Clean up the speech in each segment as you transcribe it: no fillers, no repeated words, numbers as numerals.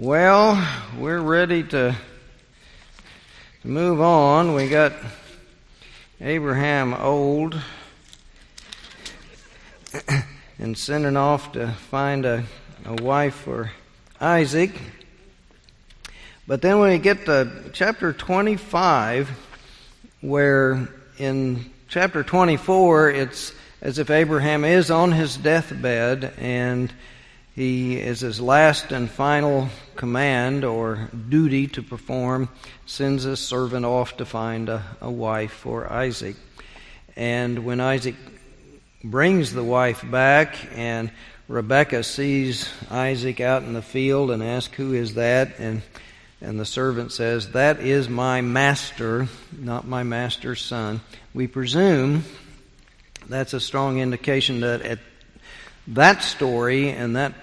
Well, we're ready to move on. We got Abraham old and sending off to find a wife for Isaac. But then when we get to chapter 25, where in chapter 24 it's as if Abraham is on his deathbed and he is his last and final command or duty to perform, sends his servant off to find a wife for Isaac. And when Isaac brings the wife back and Rebekah sees Isaac out in the field and asks, "Who is that?" And the servant says, "That is my master, not my master's son." We presume that's a strong indication that at that story and that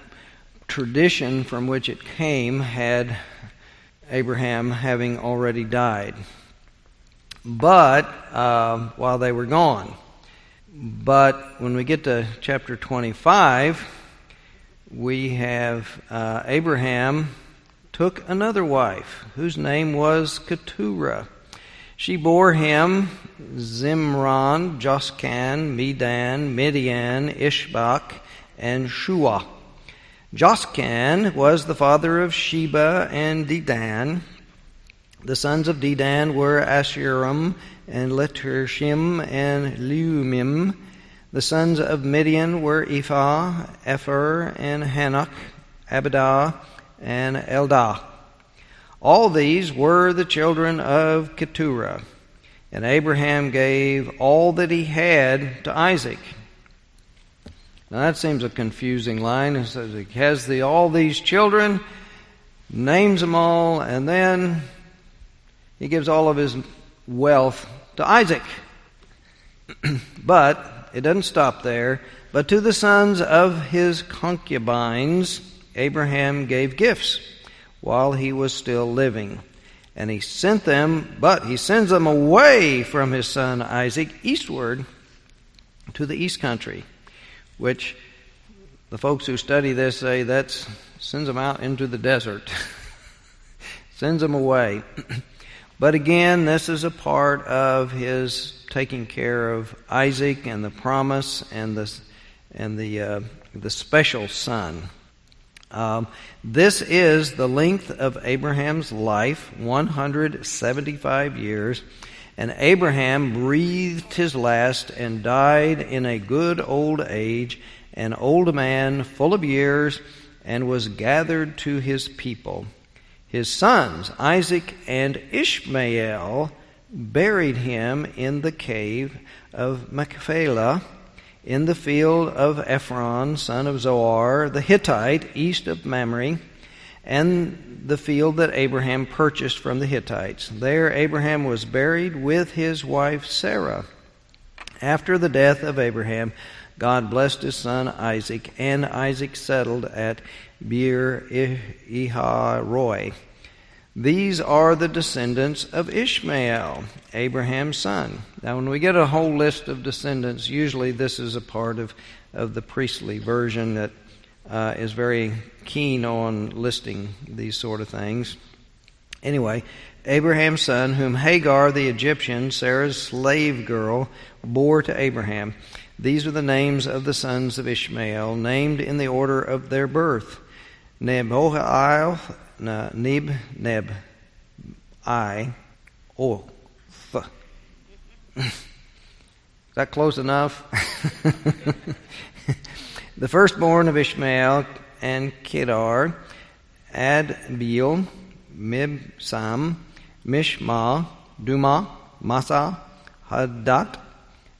tradition from which it came had Abraham having already died. But while they were gone. But when we get to chapter 25, we have Abraham took another wife whose name was Keturah. She bore him Zimran, Joskan, Medan, Midian, Ishbak, and Shua. Joskan was the father of Sheba and Dedan. The sons of Dedan were Ashiram and Letershim and Leumim. The sons of Midian were Ephah, Epher, and Hanok, Abidah, and Eldah. All these were the children of Keturah. And Abraham gave all that he had to Isaac. Now that seems a confusing line. It says he has all these children, names them all, and then he gives all of his wealth to Isaac. But it doesn't stop there. But to the sons of his concubines, Abraham gave gifts while he was still living. And he sends them away from his son Isaac eastward to the east country, which the folks who study this say that sends them out into the desert. Sends them away. But again, this is a part of his taking care of Isaac and the promise and the special son. This is the length of Abraham's life, 175 years. And Abraham breathed his last and died in a good old age, an old man full of years, and was gathered to his people. His sons, Isaac and Ishmael, buried him in the cave of Machpelah, in the field of Ephron, son of Zohar, the Hittite, east of Mamre, and the field that Abraham purchased from the Hittites. There Abraham was buried with his wife Sarah. After the death of Abraham, God blessed his son Isaac, and Isaac settled at Beer Iharoi. These are the descendants of Ishmael, Abraham's son. Now, when we get a whole list of descendants, usually this is a part of the priestly version that is very keen on listing these sort of things. Anyway, Abraham's son, whom Hagar the Egyptian, Sarah's slave girl, bore to Abraham. These are the names of the sons of Ishmael, named in the order of their birth. Neb-I. Is that close enough? The firstborn of Ishmael and Kedar, Adbeel, Mibsam, Mishma, Duma, Masa, Hadat,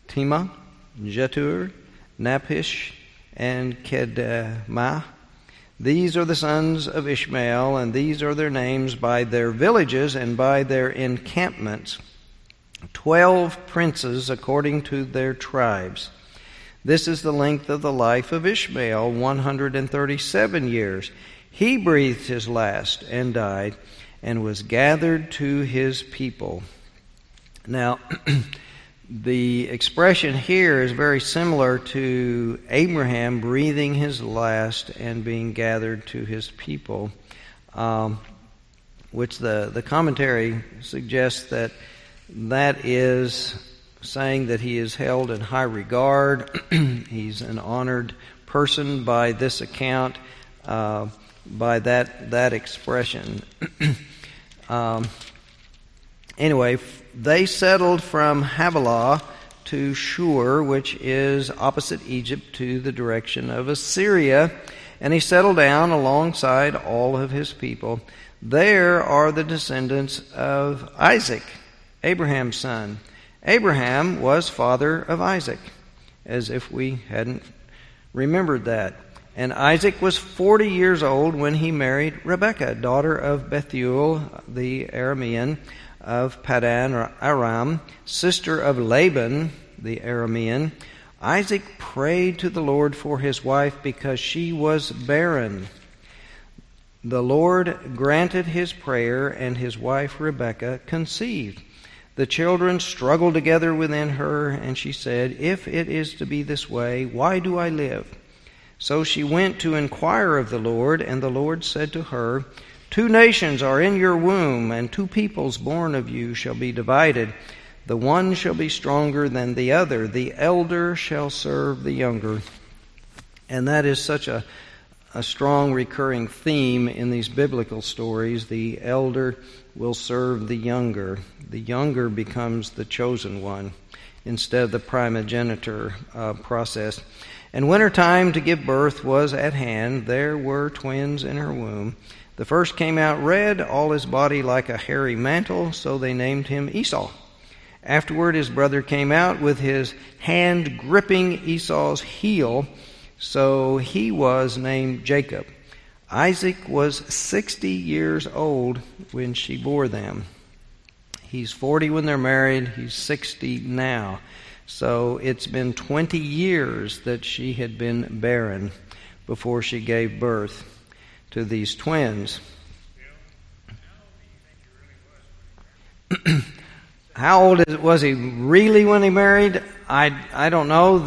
Tima, Jetur, Napish, and Kedemah. These are the sons of Ishmael, and these are their names by their villages and by their encampments. 12 princes according to their tribes. This is the length of the life of Ishmael, 137 years. He breathed his last and died, and was gathered to his people. Now, the expression here is very similar to Abraham breathing his last and being gathered to his people. which the commentary suggests that is saying that he is held in high regard. He's an honored person by this account, by that expression. Anyway, they settled from Havilah to Shur, which is opposite Egypt, to the direction of Assyria, and he settled down alongside all of his people. There are the descendants of Isaac, Abraham's son. Abraham was father of Isaac, as if we hadn't remembered that. And Isaac was 40 years old when he married Rebekah, daughter of Bethuel, the Aramean, of Padan Aram, sister of Laban, the Aramean. Isaac prayed to the Lord for his wife because she was barren. The Lord granted his prayer, and his wife Rebekah conceived. The children struggled together within her, and she said, "If it is to be this way, why do I live?" So she went to inquire of the Lord, and the Lord said to her, "Two nations are in your womb, and two peoples born of you shall be divided. The one shall be stronger than the other. The elder shall serve the younger." And that is such a strong recurring theme in these biblical stories. The elder will serve the younger. The younger becomes the chosen one instead of the primogeniture process. And wintertime to give birth was at hand. There were twins in her womb. The first came out red, all his body like a hairy mantle, so they named him Esau. Afterward his brother came out with his hand gripping Esau's heel, so he was named Jacob. Isaac was 60 years old when she bore them. He's 40 when they're married. He's 60 now. So it's been 20 years that she had been barren before she gave birth to these twins. How old was he really when he married? I don't know.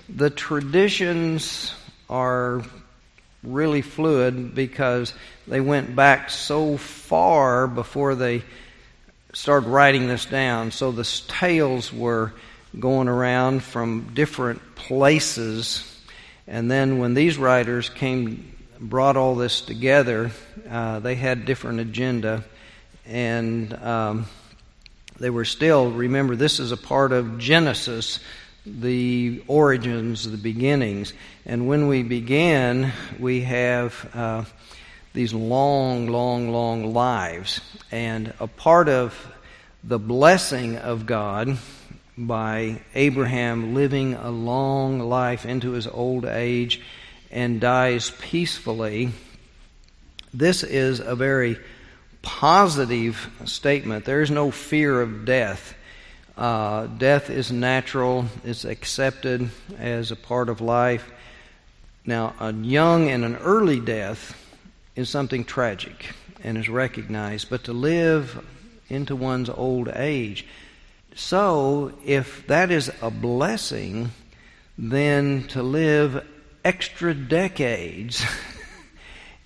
The traditions are really fluid because they went back so far before they started writing this down. So the tales were going around from different places, and then when these writers brought all this together, they had different agenda, and they were still, remember, this is a part of Genesis, the origins, the beginnings. And when we began, we have these long lives. And a part of the blessing of God by Abraham living a long life into his old age and dies peacefully, this is a very positive statement. There is no fear of death. Death is natural. It's accepted as a part of life. Now, a young and an early death is something tragic and is recognized, but to live into one's old age. So, if that is a blessing, then to live extra decades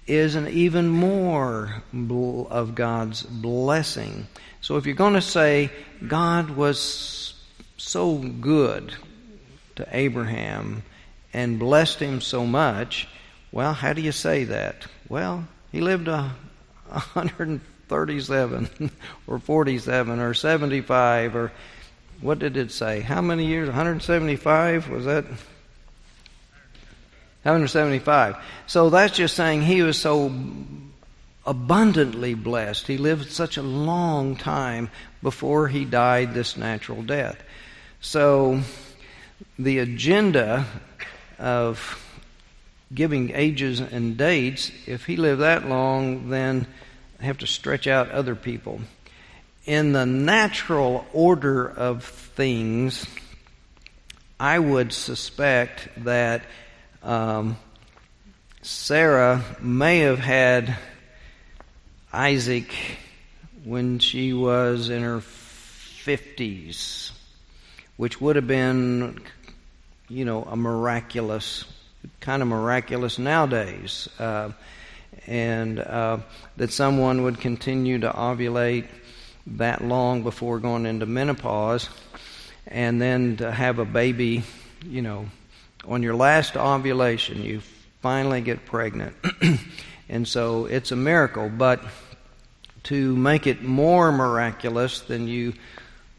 is an even more of God's blessing. So if you're going to say God was so good to Abraham and blessed him so much, well, how do you say that? Well, he lived 137 or 47 or 75 or what did it say? How many years? 175? Was that? 175. So that's just saying he was so abundantly blessed. He lived such a long time before he died this natural death. So the agenda of giving ages and dates, if he lived that long, then I have to stretch out other people. In the natural order of things, I would suspect that Sarah may have had Isaac when she was in her 50s, which would have been, a miraculous, kind of miraculous nowadays. and that someone would continue to ovulate that long before going into menopause, and then to have a baby, on your last ovulation, you finally get pregnant. And so it's a miracle, but to make it more miraculous, then you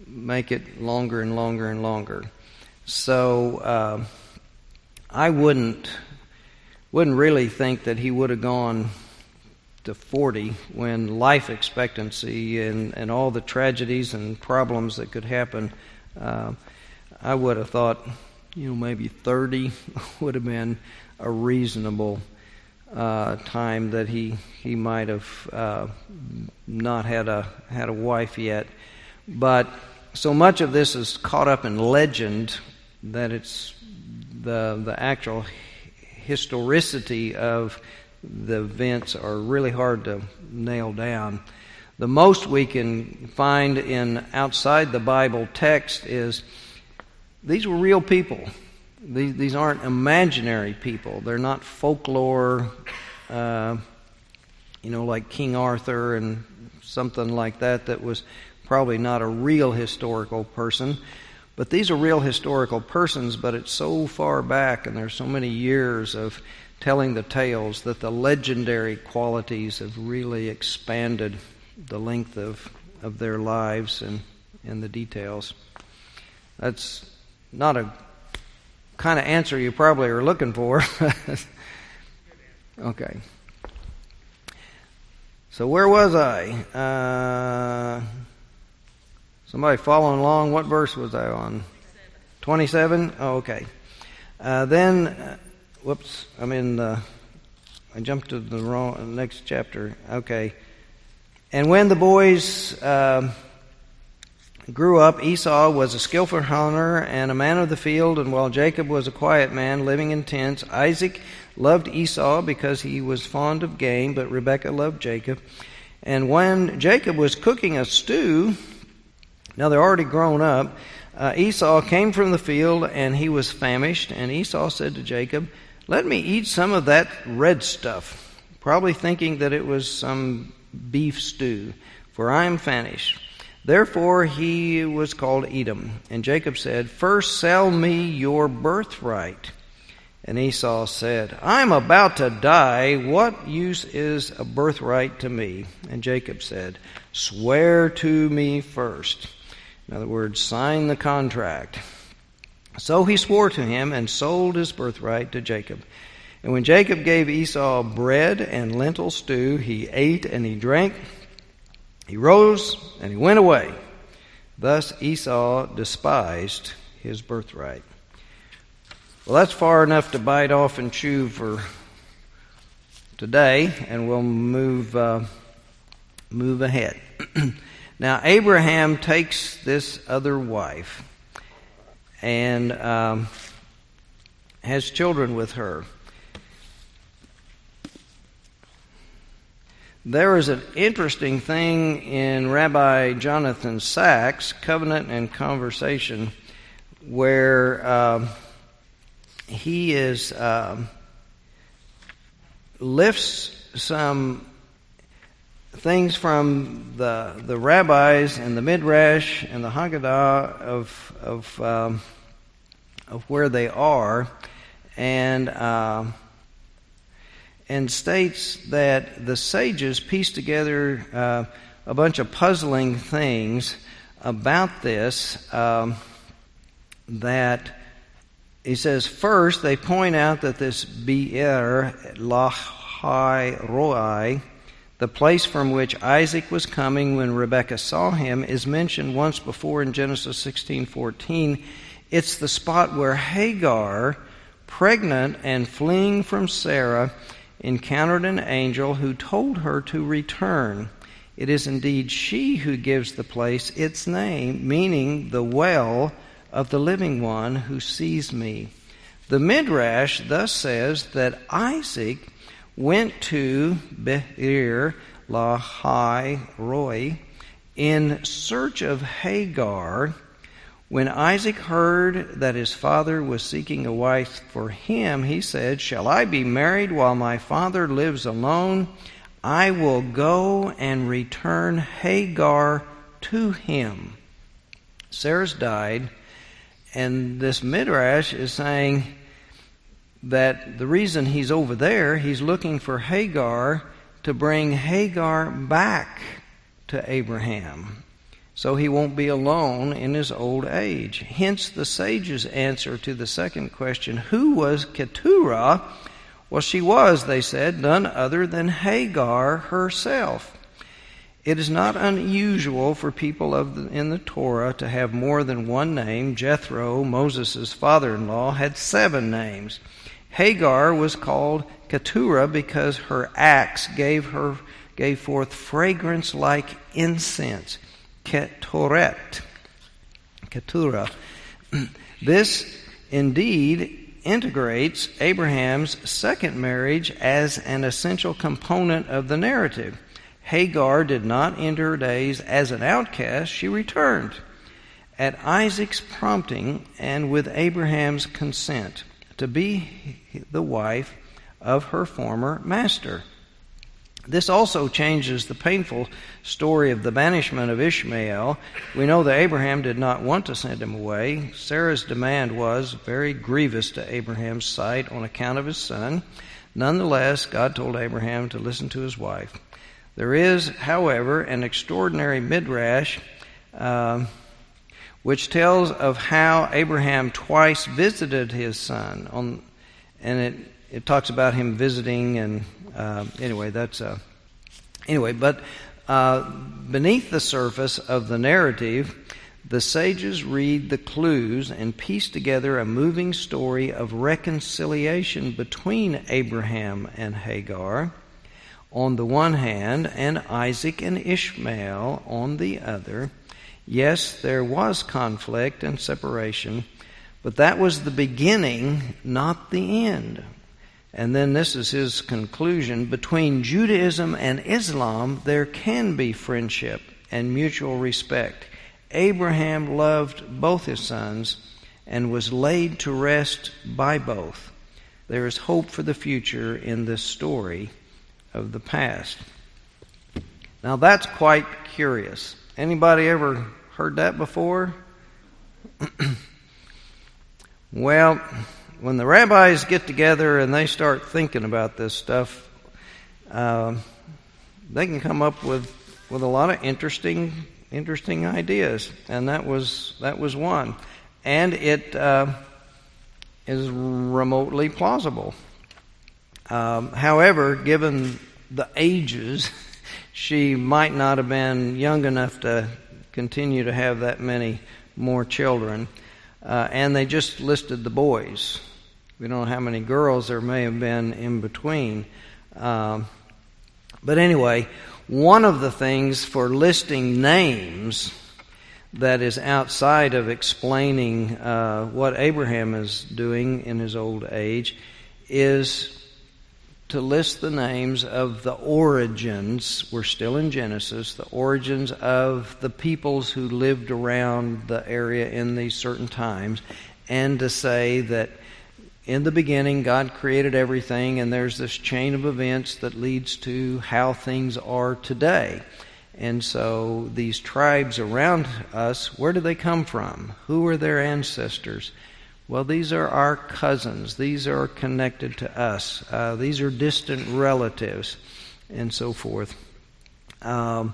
make it longer and longer and longer. So I wouldn't really think that he would have gone to 40 when life expectancy and all the tragedies and problems that could happen. I would have thought, maybe 30 would have been a reasonable time that he might have not had a wife yet. But so much of this is caught up in legend that it's the actual historicity of the events are really hard to nail down. The most we can find in outside the Bible text is these were real people. These aren't imaginary people. They're not folklore, like King Arthur and something like that was probably not a real historical person. But these are real historical persons, but it's so far back and there's so many years of telling the tales that the legendary qualities have really expanded the length of their lives and the details. That's not a kind of answer you probably are looking for. Okay. So where was I? Somebody following along? What verse was I on? 27? Oh, okay. I jumped to the next chapter. Okay. And when the boys grew up, Esau was a skillful hunter and a man of the field, and while Jacob was a quiet man living in tents, Isaac loved Esau because he was fond of game, but Rebekah loved Jacob. And when Jacob was cooking a stew, now they're already grown up, Esau came from the field and he was famished, and Esau said to Jacob, "Let me eat some of that red stuff," probably thinking that it was some beef stew, "for I am famished." Therefore he was called Edom. And Jacob said, "First sell me your birthright." And Esau said, "I am about to die. What use is a birthright to me?" And Jacob said, "Swear to me first." In other words, sign the contract. So he swore to him and sold his birthright to Jacob. And when Jacob gave Esau bread and lentil stew, he ate and he drank. He rose and he went away. Thus Esau despised his birthright. Well, that's far enough to bite off and chew for today, and we'll move ahead. Now, Abraham takes this other wife and has children with her. There is an interesting thing in Rabbi Jonathan Sacks' Covenant and Conversation, where he lifts some things from the rabbis and the Midrash and the Haggadah of where they are, and states that the sages pieced together a bunch of puzzling things about this. That he says, first, they point out that this Be'er Lahai Roi, the place from which Isaac was coming when Rebekah saw him, is mentioned once before in Genesis 16:14. It's the spot where Hagar, pregnant and fleeing from Sarah, encountered an angel who told her to return. It is indeed she who gives the place its name, meaning the well of the living one who sees me. The Midrash thus says that Isaac went to Be'er Lahai Roi in search of Hagar When Isaac heard that his father was seeking a wife for him, he said, "Shall I be married while my father lives alone? I will go and return Hagar to him." Sarah's died, and this Midrash is saying that the reason he's over there, he's looking for Hagar to bring Hagar back to Abraham, so he won't be alone in his old age. Hence the sages' answer to the second question, who was Keturah? Well, she was, they said, none other than Hagar herself. It is not unusual for people in the Torah to have more than one name. Jethro, Moses' father-in-law, had 7 names. Hagar was called Keturah because her acts gave forth fragrance like incense. Keturah. This indeed integrates Abraham's second marriage as an essential component of the narrative. Hagar did not end her days as an outcast. She returned at Isaac's prompting and with Abraham's consent to be the wife of her former master. This also changes the painful story of the banishment of Ishmael. We know that Abraham did not want to send him away. Sarah's demand was very grievous to Abraham's sight on account of his son. Nonetheless, God told Abraham to listen to his wife. There is, however, an extraordinary midrash which tells of how Abraham twice visited his son. And it talks about him visiting, and beneath the surface of the narrative, the sages read the clues and piece together a moving story of reconciliation between Abraham and Hagar on the one hand, and Isaac and Ishmael on the other. Yes, there was conflict and separation, but that was the beginning, not the end. And then this is his conclusion. Between Judaism and Islam, there can be friendship and mutual respect. Abraham loved both his sons and was laid to rest by both. There is hope for the future in this story of the past. Now that's quite curious. Anybody ever heard that before? Well, when the rabbis get together and they start thinking about this stuff, they can come up with a lot of interesting ideas, and that was one, and it is remotely plausible. However, given the ages, she might not have been young enough to continue to have that many more children. And they just listed the boys. We don't know how many girls there may have been in between. But anyway, one of the things for listing names that is outside of explaining what Abraham is doing in his old age is to list the names of the origins, we're still in Genesis, the origins of the peoples who lived around the area in these certain times, and to say that in the beginning God created everything, and there's this chain of events that leads to how things are today. And so these tribes around us, where do they come from? Who are their ancestors? Well, these are our cousins. These are connected to us. These are distant relatives, and so forth. But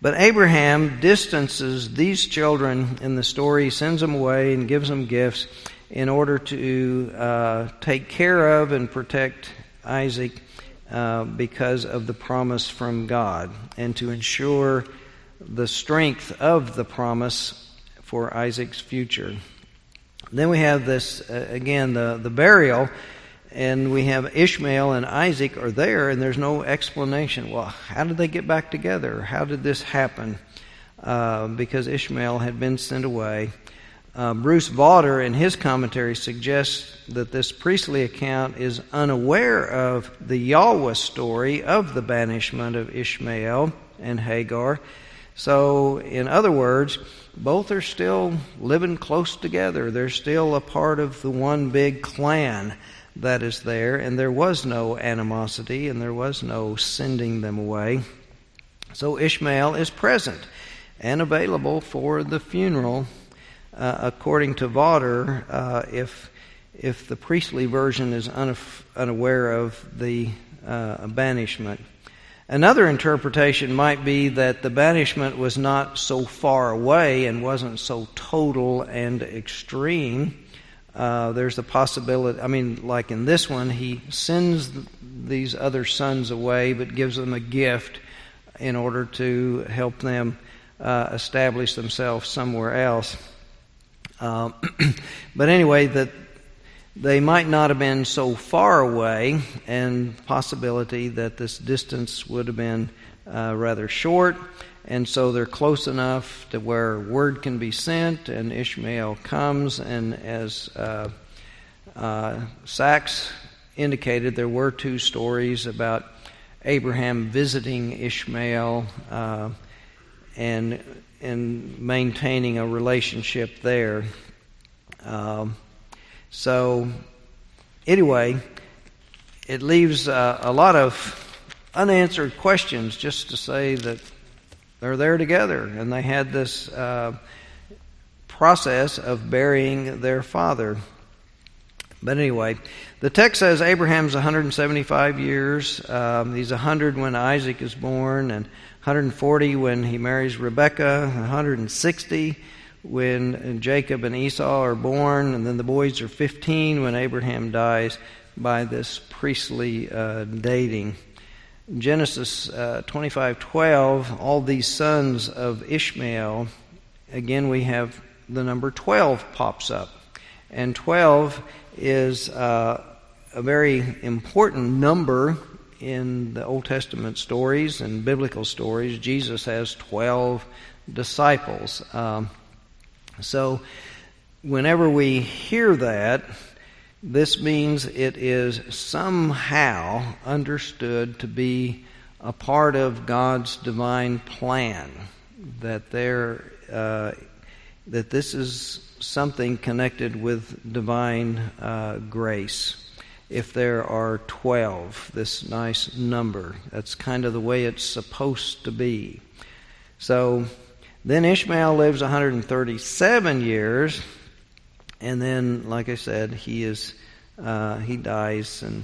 Abraham distances these children in the story. He sends them away and gives them gifts in order to take care of and protect Isaac because of the promise from God, and to ensure the strength of the promise for Isaac's future. Then we have this, again, the burial, and we have Ishmael and Isaac are there, and there's no explanation. Well, how did they get back together? How did this happen? Because Ishmael had been sent away. Bruce Vaughter, in his commentary, suggests that this priestly account is unaware of the Yahweh story of the banishment of Ishmael and Hagar, So, in other words, both are still living close together. They're still a part of the one big clan that is there, and there was no animosity, and there was no sending them away. So Ishmael is present and available for the funeral, according to Vaughter, if the priestly version is unaware of the banishment. Another interpretation might be that the banishment was not so far away and wasn't so total and extreme. There's a possibility, like in this one, he sends these other sons away but gives them a gift in order to help them establish themselves somewhere else. But anyway, that they might not have been so far away, and possibility that this distance would have been rather short, and so they're close enough to where word can be sent, and Ishmael comes, and as Sachs indicated, there were two stories about Abraham visiting Ishmael and maintaining a relationship there. So anyway, it leaves a lot of unanswered questions just to say that they're there together, and they had this process of burying their father. But anyway, the text says Abraham's 175 years. He's 100 when Isaac is born, and 140 when he marries Rebekah, 160 when Jacob and Esau are born, and then the boys are 15 when Abraham dies by this priestly dating. Genesis 25:12, all these sons of Ishmael, again we have the number 12 pops up. And 12 is a very important number in the Old Testament stories and biblical stories. Jesus has 12 disciples. So whenever we hear that, this means it is somehow understood to be a part of God's divine plan, that that this is something connected with divine grace. If there are 12, this nice number, that's kind of the way it's supposed to be. So then Ishmael lives 137 years, and then, like I said, he dies, and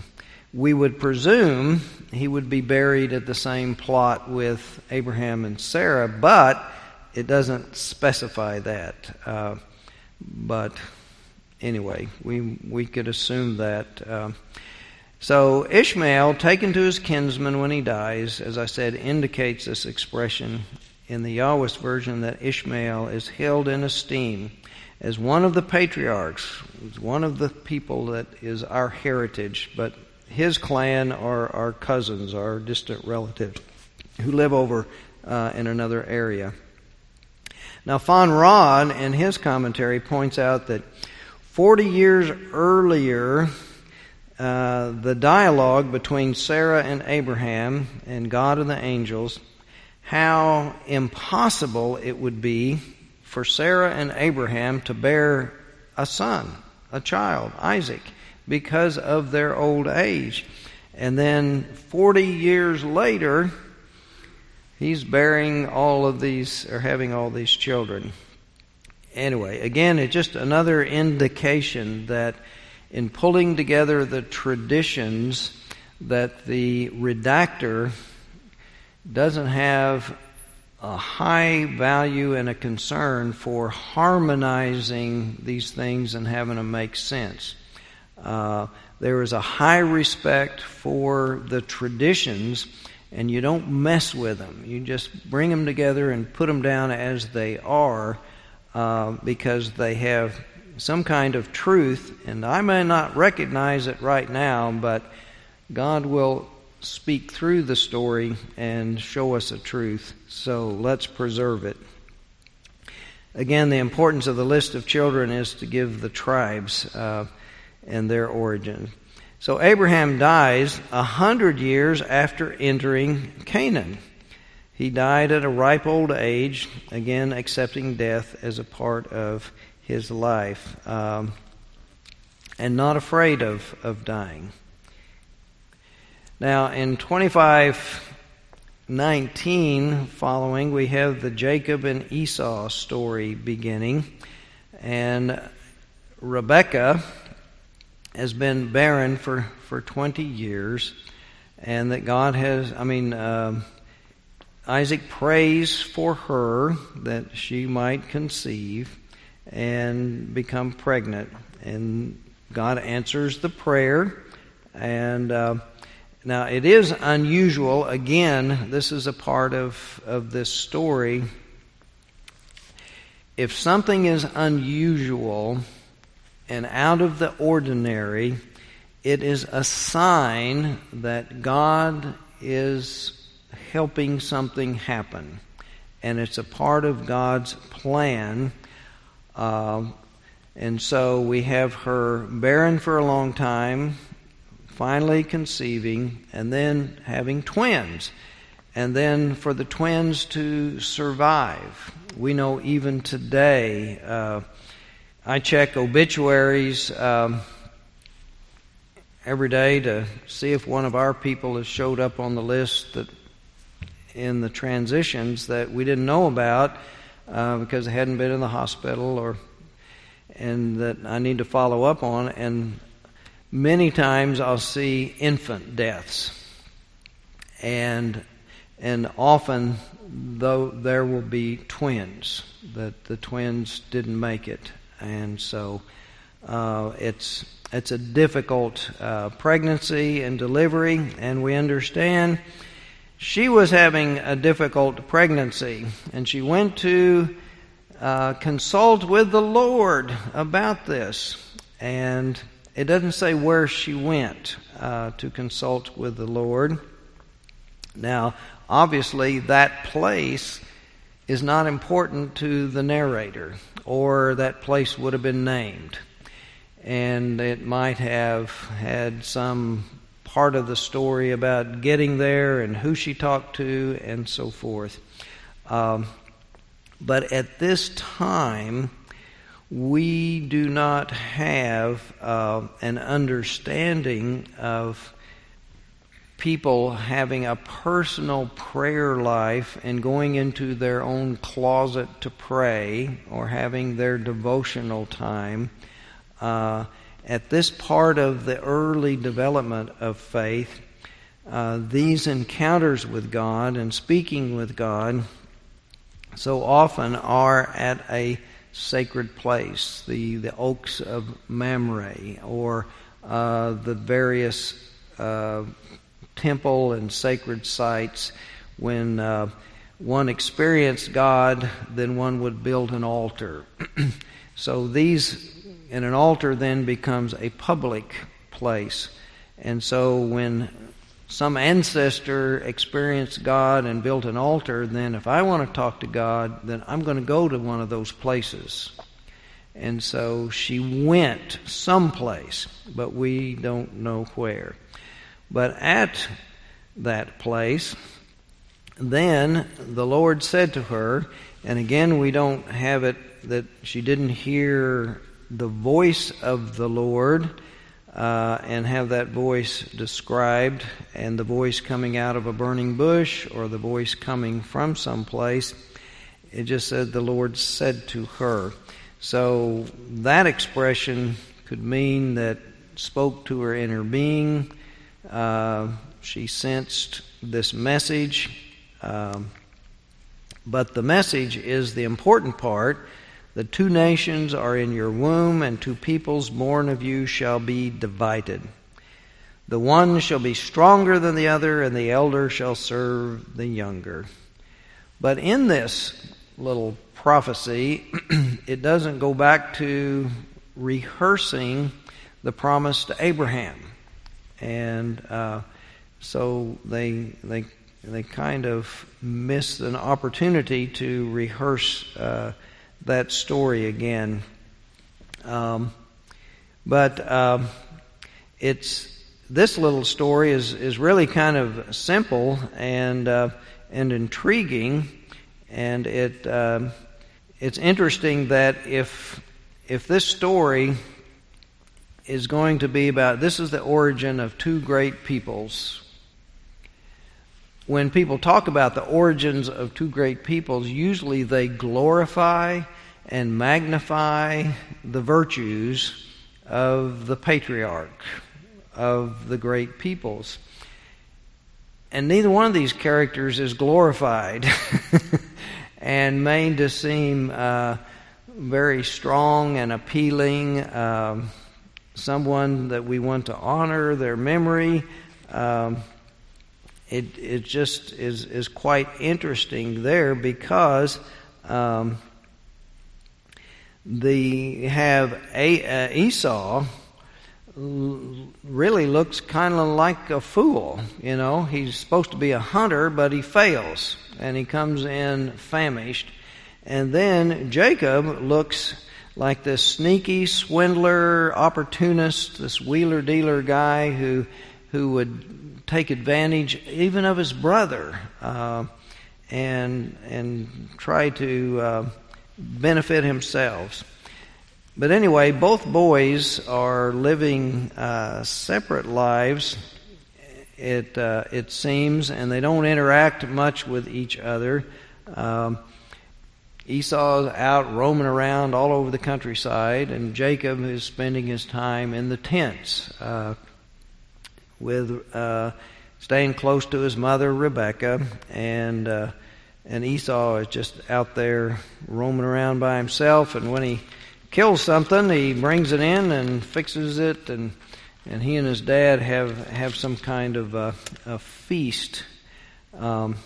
we would presume he would be buried at the same plot with Abraham and Sarah, but it doesn't specify that. But anyway, we could assume that. So Ishmael, taken to his kinsmen when he dies, as I said, indicates this expression in the Yahwist version that Ishmael is held in esteem as one of the patriarchs, one of the people that is our heritage, but his clan are our cousins, our distant relatives, who live over in another area. Now, Von Rad, in his commentary, points out that 40 years earlier, the dialogue between Sarah and Abraham and God and the angels, how impossible it would be for Sarah and Abraham to bear a son, a child, Isaac, because of their old age. And then 40 years later, he's bearing all of these, or having all these children. Anyway, again, it's just another indication that in pulling together the traditions, that the redactor doesn't have a high value and a concern for harmonizing these things and having them make sense. There is a high respect for the traditions, and you don't mess with them. You just bring them together and put them down as they are, because they have some kind of truth, and I may not recognize it right now, but God will speak through the story and show us a truth. So let's preserve it. Again, the importance of the list of children is to give the tribes and their origin. So Abraham dies 100 years after entering Canaan. He died at a ripe old age, again accepting death as a part of his life, and not afraid of dying. Now, in 25:19 following, we have the Jacob and Esau story beginning, and Rebekah has been barren for 20 years, and that God has, Isaac prays for her that she might conceive and become pregnant, and God answers the prayer. And now it is unusual. Again, this is a part of this story. If something is unusual and out of the ordinary, it is a sign that God is helping something happen, and it's a part of God's plan. And so we have her barren for a long time, finally conceiving, and then having twins, and then for the twins to survive. We know even today, I check obituaries every day to see if one of our people has showed up on the list that in the transitions that we didn't know about because they hadn't been in the hospital, and that I need to follow up on. And many times I'll see infant deaths, and often though there will be twins, that the twins didn't make it, and so it's a difficult pregnancy and delivery, and we understand she was having a difficult pregnancy, and she went to consult with the Lord about this. And it doesn't say where she went to consult with the Lord. Now, obviously, that place is not important to the narrator, or that place would have been named. And it might have had some part of the story about getting there and who she talked to and so forth. But at this time, we do not have an understanding of people having a personal prayer life and going into their own closet to pray, or having their devotional time. At this part of the early development of faith, these encounters with God and speaking with God so often are at a sacred place, the oaks of Mamre, or the various temple and sacred sites. When one experienced God, then one would build an altar. So and an altar then becomes a public place. And so when some ancestor experienced God and built an altar, then if I want to talk to God, then I'm going to go to one of those places. And so she went someplace, but we don't know where. But at that place, then the Lord said to her, and again we don't have it that she didn't hear the voice of the Lord and have that voice described, and the voice coming out of a burning bush or the voice coming from someplace. It just said the Lord said to her. So that expression could mean that spoke to her inner being. She sensed this message, but the message is the important part. The 2 nations are in your womb, and 2 peoples born of you shall be divided. The one shall be stronger than the other, and the elder shall serve the younger. But in this little prophecy, it doesn't go back to rehearsing the promise to Abraham. And so they kind of miss an opportunity to rehearse that story again. But it's this little story is really kind of simple and intriguing, and it's interesting that if this story is going to be about, this is the origin of two great peoples. When people talk about the origins of two great peoples, usually they glorify and magnify the virtues of the patriarch of the great peoples. And neither one of these characters is glorified and made to seem very strong and appealing, someone that we want to honor their memory. It just is quite interesting there because Esau really looks kind of like a fool. You know, he's supposed to be a hunter, but he fails, and he comes in famished. And then Jacob looks like this sneaky swindler, opportunist, this wheeler-dealer guy who would take advantage even of his brother and try to benefit himself. But anyway, both boys are living separate lives, it seems, and they don't interact much with each other. Esau's out roaming around all over the countryside, and Jacob is spending his time in the tents with staying close to his mother Rebekah, and Esau is just out there roaming around by himself. And when he kills something, he brings it in and fixes it, and he and his dad have some kind of a feast. But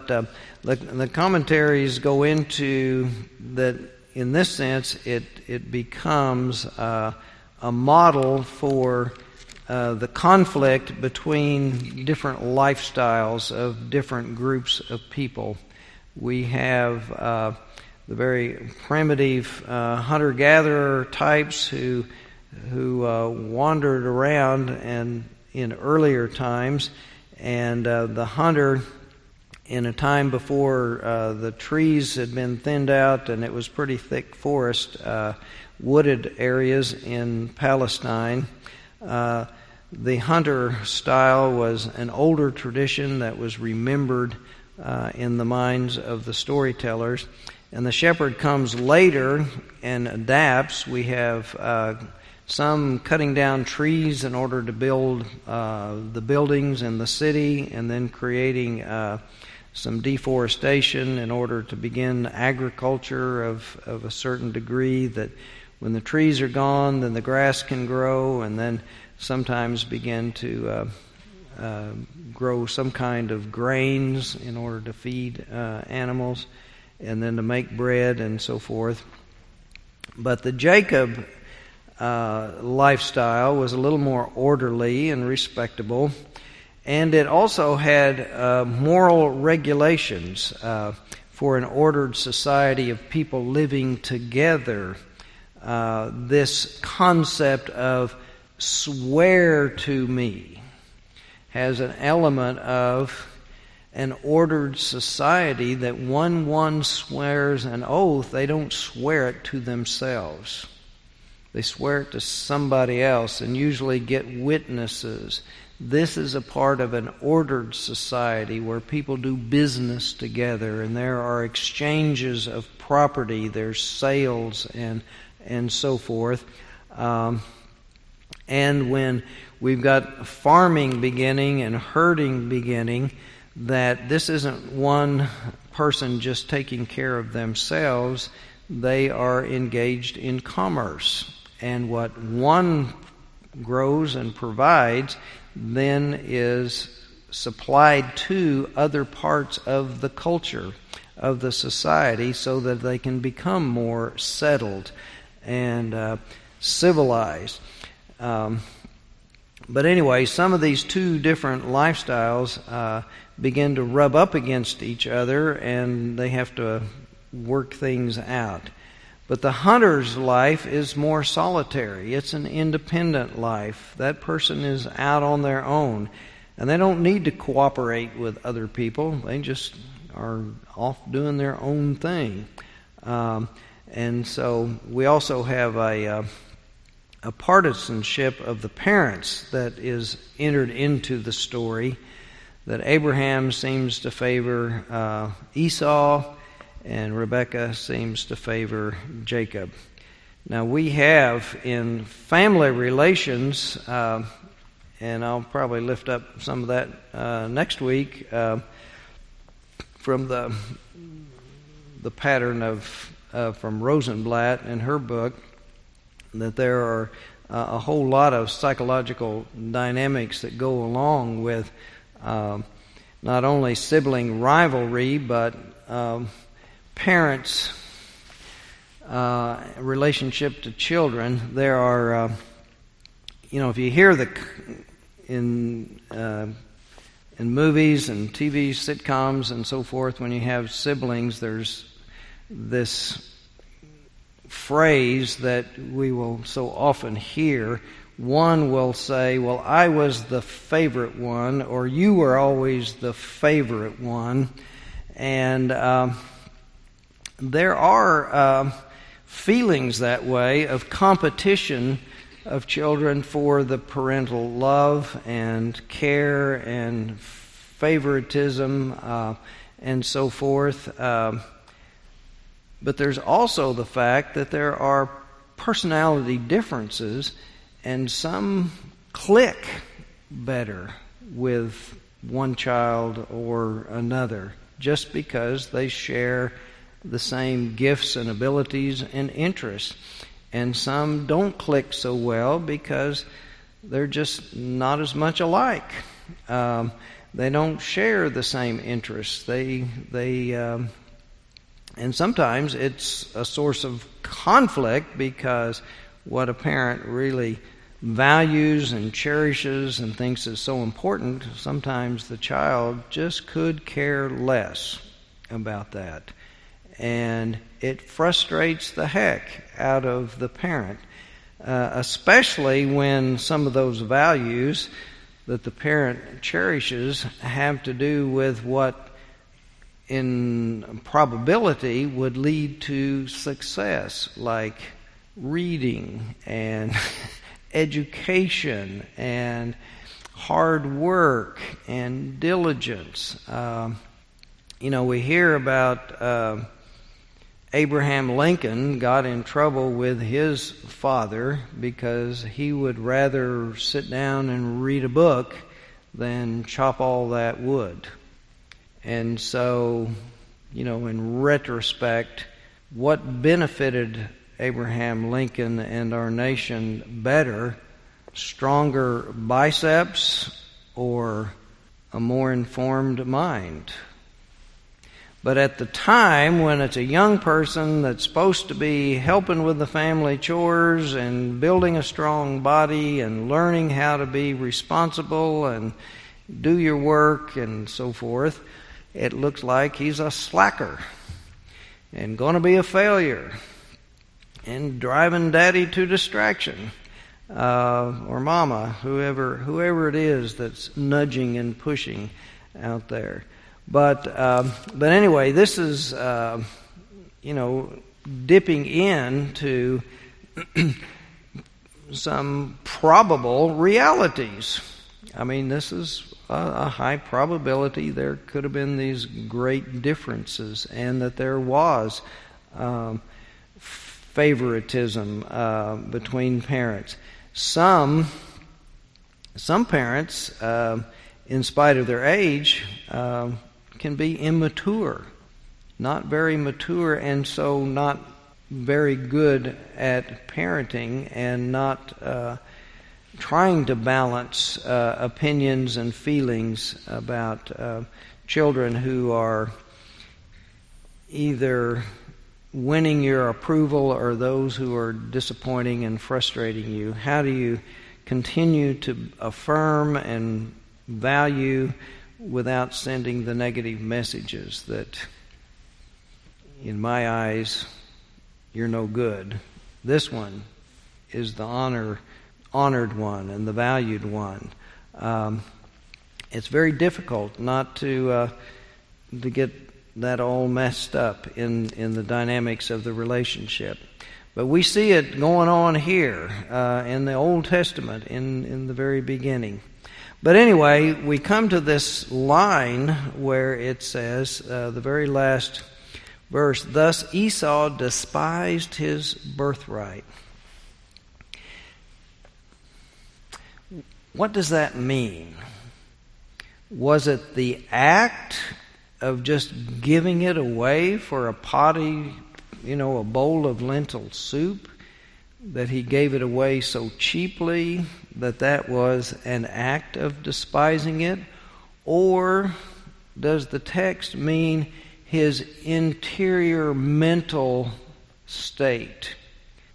the commentaries go into that. In this sense, it becomes a model for the conflict between different lifestyles of different groups of people. We have the very primitive hunter-gatherer types who wandered around and in earlier times, and the hunter in a time before the trees had been thinned out and it was pretty thick forest, wooded areas in Palestine. The hunter style was an older tradition that was remembered in the minds of the storytellers. And the shepherd comes later and adapts. We have some cutting down trees in order to build the buildings in the city, and then creating some deforestation in order to begin agriculture of a certain degree, that when the trees are gone, then the grass can grow, and then sometimes begin to grow some kind of grains in order to feed animals, and then to make bread and so forth. But the Jacob lifestyle was a little more orderly and respectable, and it also had moral regulations for an ordered society of people living together. This concept of swear to me has an element of an ordered society, that when one swears an oath, they don't swear it to themselves. They swear it to somebody else and usually get witnesses. This is a part of an ordered society where people do business together, and there are exchanges of property, there's sales and so forth. And when we've got farming beginning and herding beginning, that this isn't one person just taking care of themselves. They are engaged in commerce. And what one grows and provides then is supplied to other parts of the culture, of the society, so that they can become more settled and civilized. But anyway, some of these two different lifestyles begin to rub up against each other, and they have to work things out. But the hunter's life is more solitary. It's an independent life. That person is out on their own. And they don't need to cooperate with other people. They just are off doing their own thing. And so we also have a partisanship of the parents that is entered into the story, that Abraham seems to favor Esau, and Rebekah seems to favor Jacob. Now we have in family relations, and I'll probably lift up some of that next week, from the pattern of from Rosenblatt in her book, that there are a whole lot of psychological dynamics that go along with not only sibling rivalry, but parents' relationship to children. There are, if you hear in movies and TV sitcoms and so forth, when you have siblings, there's this phrase that we will so often hear. One will say, well, I was the favorite one, or you were always the favorite one. And there are feelings that way of competition of children for the parental love and care and favoritism and so forth. But there's also the fact that there are personality differences, and some click better with one child or another just because they share the same gifts and abilities and interests. And some don't click so well because they're just not as much alike. They don't share the same interests. And sometimes it's a source of conflict, because what a parent really values and cherishes and thinks is so important, sometimes the child just could care less about that. And it frustrates the heck out of the parent, especially when some of those values that the parent cherishes have to do with what in probability would lead to success, like reading and education and hard work and diligence. We hear about Abraham Lincoln got in trouble with his father because he would rather sit down and read a book than chop all that wood. And so, in retrospect, what benefited Abraham Lincoln and our nation better, stronger biceps or a more informed mind? But at the time, when it's a young person that's supposed to be helping with the family chores and building a strong body and learning how to be responsible and do your work and so forth, it looks like he's a slacker and going to be a failure and driving daddy to distraction, or mama, whoever it is that's nudging and pushing out there. But anyway, this is dipping into some probable realities. I mean, this is a high probability there could have been these great differences, and that there was favoritism between parents. Some parents, in spite of their age, can be immature, not very mature, and so not very good at parenting, and not trying to balance opinions and feelings about children who are either winning your approval or those who are disappointing and frustrating you. How do you continue to affirm and value without sending the negative messages that, in my eyes, you're no good. This one is the honored one and the valued one. It's very difficult not to get that all messed up in the dynamics of the relationship. But we see it going on here in the Old Testament in the very beginning. But anyway, we come to this line where it says, the very last verse, thus Esau despised his birthright. What does that mean? Was it the act of just giving it away for a potty, a bowl of lentil soup, that he gave it away so cheaply that was an act of despising it? Or does the text mean his interior mental state,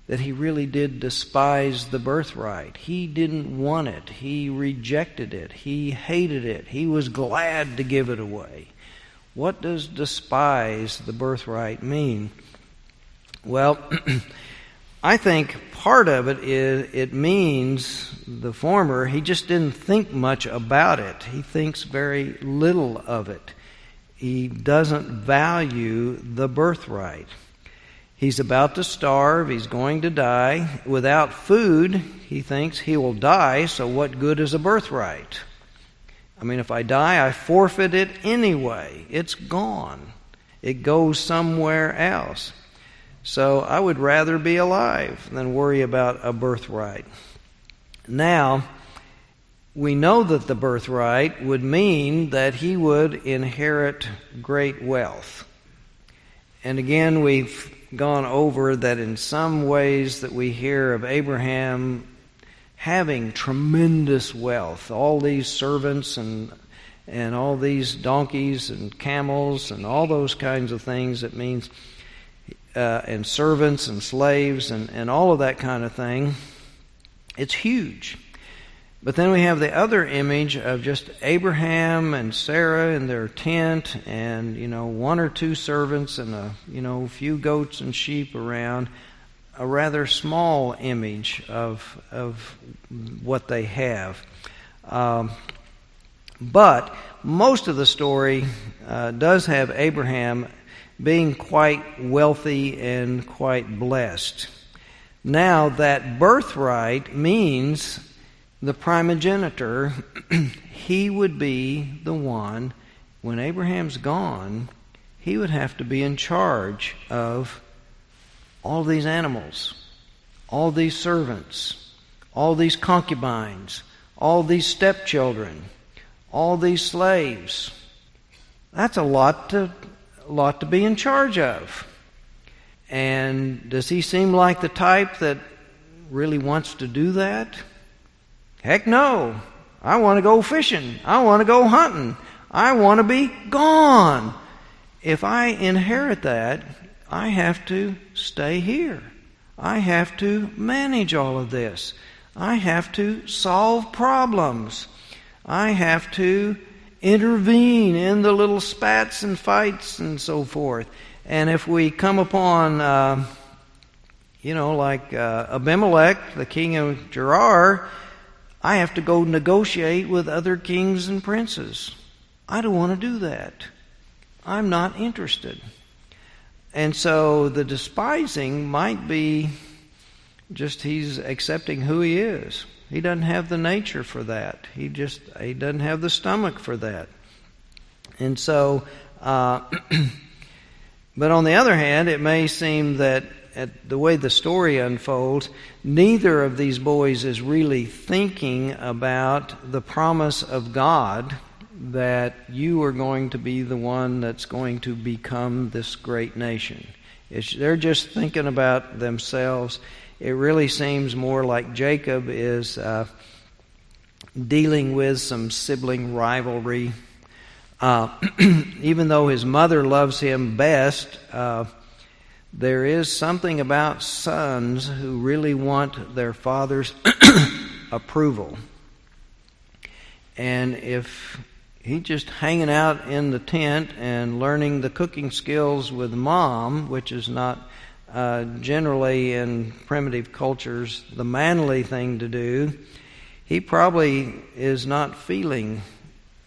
that he really did despise the birthright? He didn't want it. He rejected it. He hated it. He was glad to give it away. What does despise the birthright mean? Well, I think part of it is it means the former. He just didn't think much about it. He thinks very little of it. He doesn't value the birthright. He's about to starve. He's going to die. Without food, he thinks he will die, so what good is a birthright? I mean, if I die, I forfeit it anyway. It's gone. It goes somewhere else. So I would rather be alive than worry about a birthright. Now, we know that the birthright would mean that he would inherit great wealth. And again, we've gone over that in some ways that we hear of Abraham having tremendous wealth, all these servants and all these donkeys and camels and all those kinds of things. It means and servants and slaves and all of that kind of thing. It's huge. But then we have the other image of just Abraham and Sarah in their tent and, one or two servants and a few goats and sheep around. A rather small image of what they have. But most of the story does have Abraham being quite wealthy and quite blessed. Now, that birthright means the primogenitor, he would be the one, when Abraham's gone, he would have to be in charge of all these animals, all these servants, all these concubines, all these stepchildren, all these slaves. That's a lot to be in charge of. And does he seem like the type that really wants to do that? Heck no. I want to go fishing. I want to go hunting. I want to be gone. If I inherit that, I have to stay here. I have to manage all of this. I have to solve problems. I have to intervene in the little spats and fights and so forth. And if we come upon, like Abimelech, the king of Gerar, I have to go negotiate with other kings and princes. I don't want to do that. I'm not interested. And so the despising might be just he's accepting who he is. He doesn't have the nature for that. He doesn't have the stomach for that. And so, but on the other hand, it may seem that the way the story unfolds, neither of these boys is really thinking about the promise of God that you are going to be the one that's going to become this great nation. They're just thinking about themselves. It really seems more like Jacob is dealing with some sibling rivalry. Even though his mother loves him best, there is something about sons who really want their father's approval. And if he's just hanging out in the tent and learning the cooking skills with mom, which is not generally in primitive cultures the manly thing to do, he probably is not feeling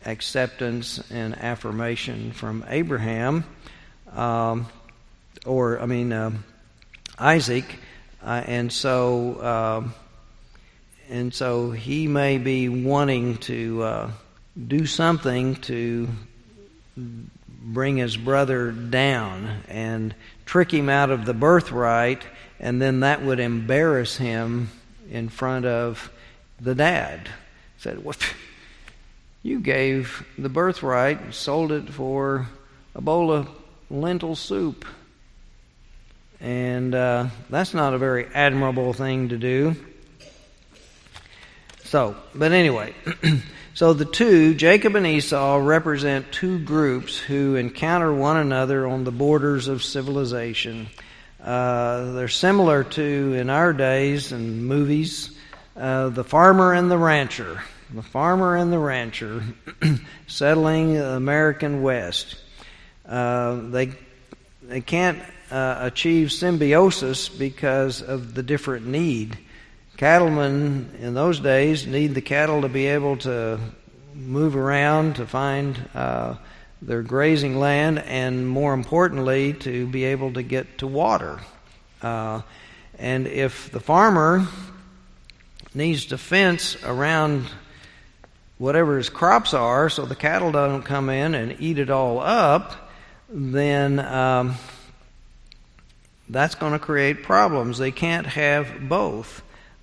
acceptance and affirmation from Abraham, Isaac, and so he may be wanting to do something to bring his brother down and trick him out of the birthright, and then that would embarrass him in front of the dad. Said, "What? You gave the birthright and sold it for a bowl of lentil soup." And that's not a very admirable thing to do. But anyway, so the two, Jacob and Esau, represent two groups who encounter one another on the borders of civilization. They're similar to, in our days and movies, the farmer and the rancher. The farmer and the rancher settling the American West. They can't achieve symbiosis because of the different need. Cattlemen in those days need the cattle to be able to move around to find their grazing land, and more importantly, to be able to get to water. And if the farmer needs to fence around whatever his crops are so the cattle don't come in and eat it all up, then that's going to create problems. They can't have both.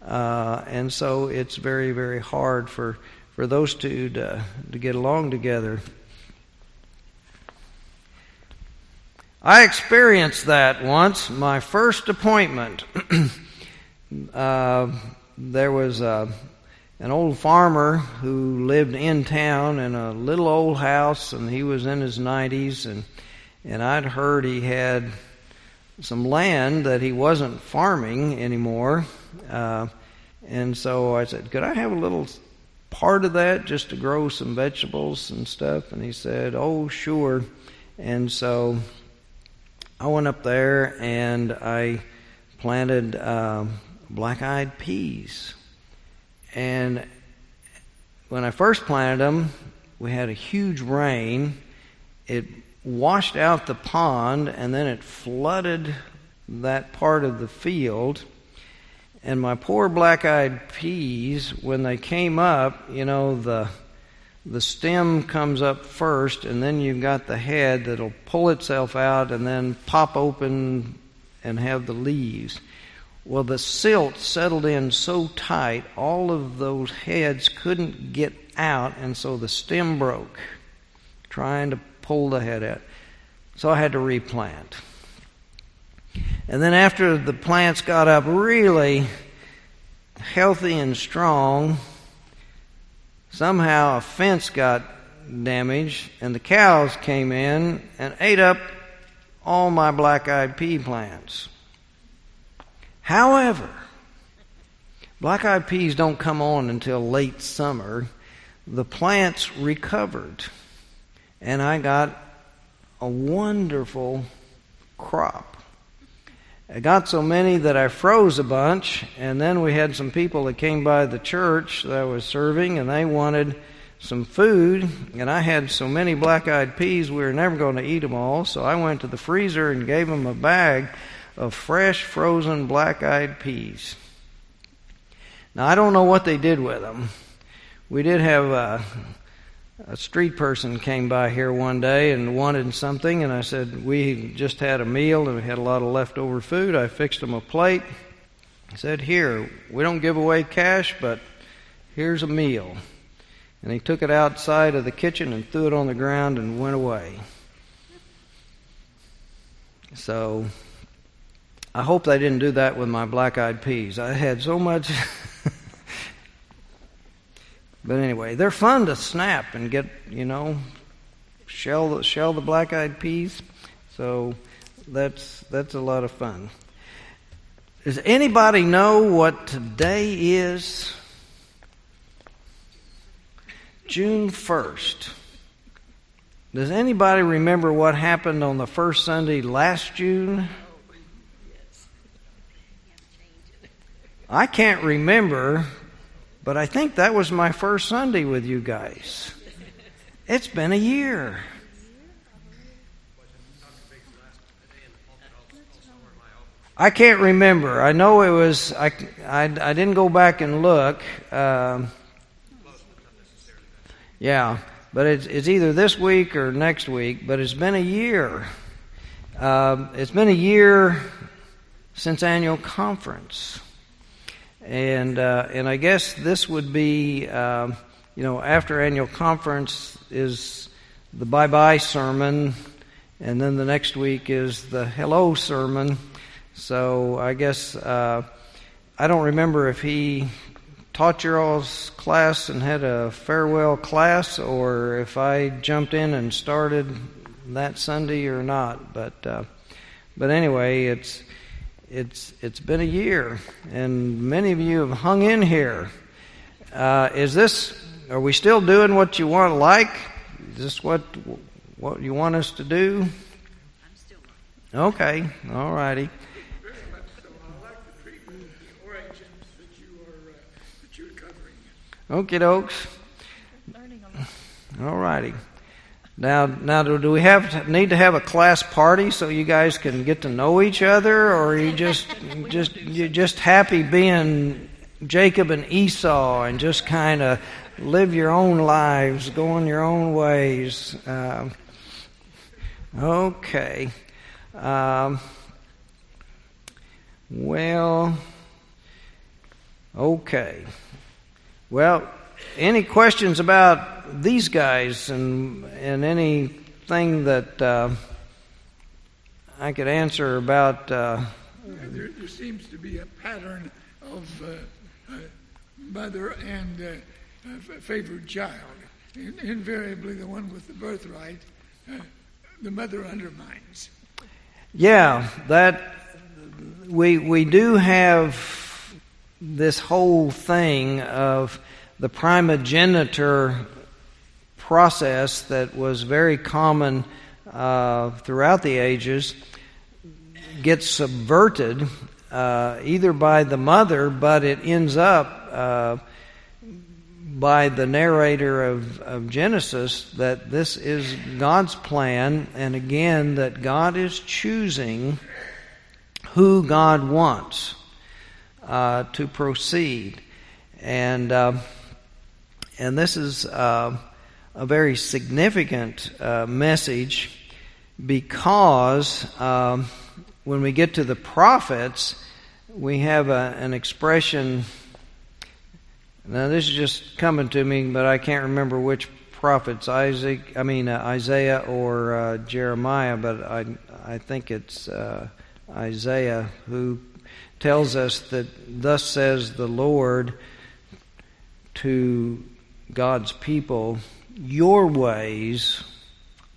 And so it's very, very hard for those two to get along together. I experienced that once. My first appointment, there was an old farmer who lived in town in a little old house, and he was in his 90s, and I'd heard he had some land that he wasn't farming anymore. And so I said, "Could I have a little part of that just to grow some vegetables and stuff?" And he said, "Oh, sure." And so I went up there and I planted black-eyed peas. And when I first planted them, we had a huge rain. It washed out the pond, and then it flooded that part of the field. And my poor black-eyed peas, when they came up, the stem comes up first, and then you've got the head that'll pull itself out and then pop open and have the leaves. Well, the silt settled in so tight, all of those heads couldn't get out, and so the stem broke, trying to pull the head out. So I had to replant. And then after the plants got up really healthy and strong, somehow a fence got damaged, and the cows came in and ate up all my black-eyed pea plants. However, black-eyed peas don't come on until late summer. The plants recovered, and I got a wonderful crop. I got so many that I froze a bunch, and then we had some people that came by the church that I was serving, and they wanted some food, and I had so many black-eyed peas we were never going to eat them all, so I went to the freezer and gave them a bag of fresh frozen black-eyed peas. Now, I don't know what they did with them. We did have a street person came by here one day and wanted something, and I said, we just had a meal and we had a lot of leftover food. I fixed him a plate. I said, "Here, we don't give away cash, but here's a meal." And he took it outside of the kitchen and threw it on the ground and went away. So I hope they didn't do that with my black-eyed peas. I had so much. But anyway, they're fun to snap and get, shell the black-eyed peas. So that's a lot of fun. Does anybody know what today is? June 1st. Does anybody remember what happened on the first Sunday last June? I can't remember, but I think that was my first Sunday with you guys. It's been a year. I can't remember. I know it was. I didn't go back and look. Yeah, but it's either this week or next week. But it's been a year. It's been a year since annual conference, and I guess this would be after annual conference is the bye-bye sermon, and then the next week is the hello sermon. So I guess I don't remember if he taught your all's class and had a farewell class, or if I jumped in and started that Sunday or not. But anyway, it's been a year, and many of you have hung in here. Are we still doing what you want? Is this what you want us to do? I'm still Okay, all righty. Okie dokes. All righty. Now, do we need to have a class party so you guys can get to know each other, or are you just happy being Jacob and Esau and just kind of live your own lives, going your own ways? Okay. Okay. Well, any questions about these guys and anything that I could answer about? There seems to be a pattern of mother and favored child. Invariably, the one with the birthright, the mother undermines. Yeah, that we do have this whole thing of the primogeniture process that was very common throughout the ages gets subverted either by the mother, but it ends up by the narrator of Genesis that this is God's plan, and again that God is choosing who God wants to proceed, and this is a very significant message, because when we get to the prophets, we have an expression. Now this is just coming to me, but I can't remember which prophets, Isaiah or Jeremiah, but I think it's Isaiah who tells us that thus says the Lord to God's people, your ways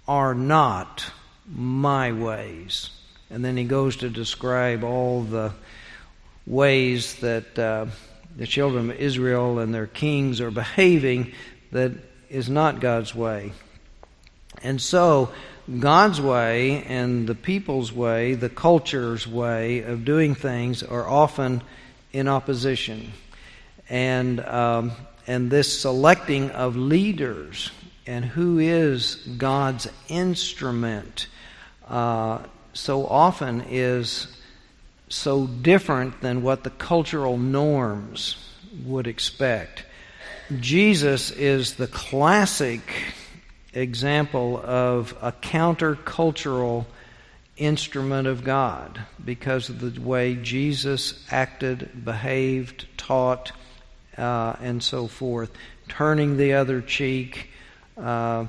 are not my ways. And then he goes to describe all the ways that the children of Israel and their kings are behaving that is not God's way. And so God's way and the people's way, the culture's way of doing things are often in opposition. And this selecting of leaders and who is God's instrument so often is so different than what the cultural norms would expect. Jesus is the classic example of a countercultural instrument of God because of the way Jesus acted, behaved, taught, and so forth, turning the other cheek, riding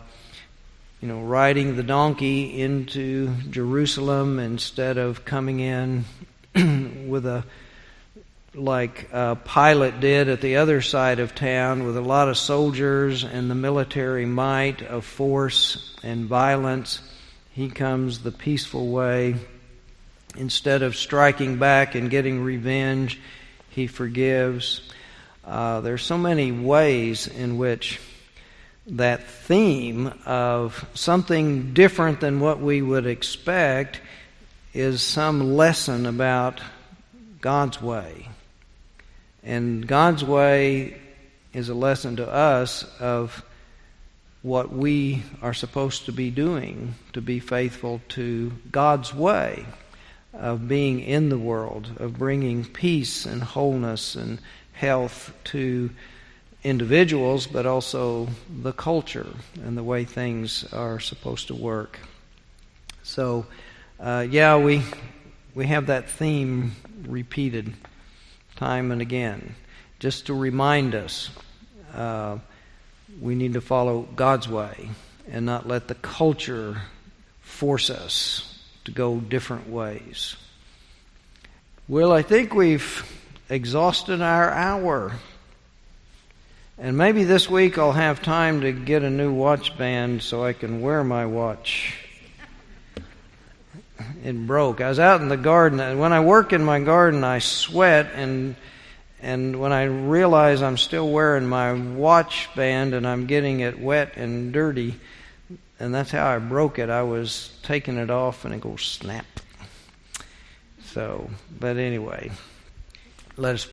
the donkey into Jerusalem instead of coming in with like Pilate did at the other side of town with a lot of soldiers and the military might of force and violence. He comes the peaceful way. Instead of striking back and getting revenge, he forgives. There's so many ways in which that theme of something different than what we would expect is some lesson about God's way. And God's way is a lesson to us of what we are supposed to be doing to be faithful to God's way of being in the world, of bringing peace and wholeness and health to individuals, but also the culture and the way things are supposed to work. So, we have that theme repeated time and again, just to remind us we need to follow God's way and not let the culture force us to go different ways. Well, I think we've exhausted our hour. And maybe this week I'll have time to get a new watch band so I can wear my watch. It broke. I was out in the garden, and when I work in my garden I sweat, and when I realize I'm still wearing my watch band and I'm getting it wet and dirty, and that's how I broke it. I was taking it off and it goes snap. So, but anyway, let us